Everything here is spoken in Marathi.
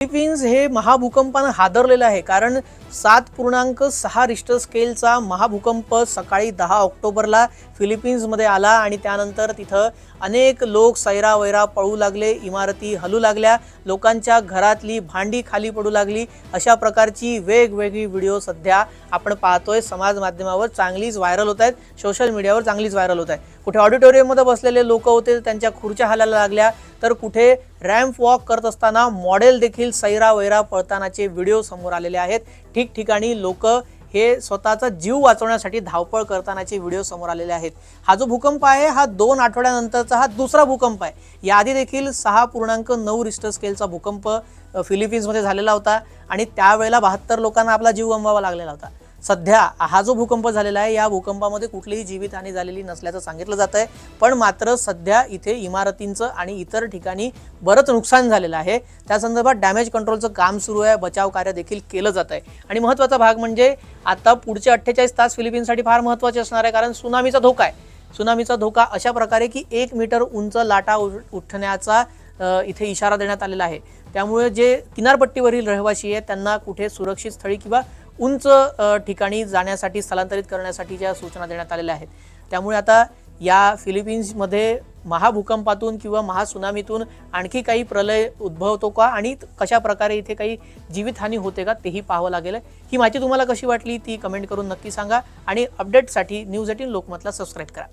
फिलिपिन्स हे महाभूकंपानं हादरलेलं आहे, कारण 7.6 रिश्टर स्केलचा महाभूकंप सकाळी 10 ऑक्टोबरला फिलिपिन्समध्ये आला आणि त्यानंतर तिथं अनेक लोक सैरावैरा पळू लागले, इमारती हलू लागल्या, लोकांच्या घरातली भांडी खाली पडू लागली। अशा प्रकारची वेगवेगळी व्हिडिओ सध्या आपण पाहतोय, समाज माध्यमावर चांगलीच व्हायरल होत आहेत, सोशल मीडियावर चांगलीच व्हायरल होत आहे। कुठे ऑडिटोरियममध्ये बसलेले लोक होते, त्यांच्या खुर्च्या हलायला लागल्या, तर कुठे रॅम्प वॉक करत असताना मॉडेल देखील सैरावैरा पळतानाचे व्हिडिओ समोर आलेले आहेत। ठिकठिकाणी लोक हे स्वतःचा जीव वाचवण्यासाठी धावपळ करतानाचे व्हिडिओ समोर आलेले आहेत। हा जो भूकंप आहे हा 2 आठवड्यानंतरचा हा दुसरा भूकंप आहे। याआधी देखील 6.9 रिश्टर स्केलचा भूकंप फिलिपिन्समध्ये झालेला होता आणि त्यावेळेला 72 लोकांना आपला जीव गमवावा लागलेला होता। सध्या हा जो भूकंप झालेला आहे या भूकंपामध्ये कुठलीही जीवितहानी झालेली नसल्याचं सांगितलं जात आहे, पण मात्र सध्या इथे इमारतींचं आणि इतर ठिकाणी बरंच नुकसान झालेलं आहे। त्या संदर्भात डॅमेज कंट्रोलचं काम सुरू आहे, बचाव कार्य देखील केलं जात आहे। आणि महत्त्वाचा भाग म्हणजे आता पुढचे 48 तास फिलिपिन्ससाठी फार महत्त्वाचे असणार आहे, कारण सुनामीचा धोका आहे। सुनामीचा धोका अशा प्रकारे की 1 मीटर उंच लाटा उठण्याचा इथे इशारा देण्यात आलेला आहे। त्यामुळे जे किनारपट्टीवरील रहिवासी आहेत त्यांना कुठे सुरक्षित स्थळी किंवा उंच ठिकाणी जाण्यासाठी स्थलांतरित करण्यासाठीच्या सूचना देण्यात आलेल्या आहेत। त्यामुळे आता या फिलिपिन्समध्ये महाभूकंपातून किंवा महासुनामीतून आणखी काही प्रलय उद्भवतो का आणि कशा प्रकारे इथे काही जीवितहानी होते का तेही पाहावं लागेल। ही माहिती तुम्हाला कशी वाटली ती कमेंट करून नक्की सांगा आणि अपडेटसाठी न्यूज 18 लोकमतला सबस्क्राइब करा।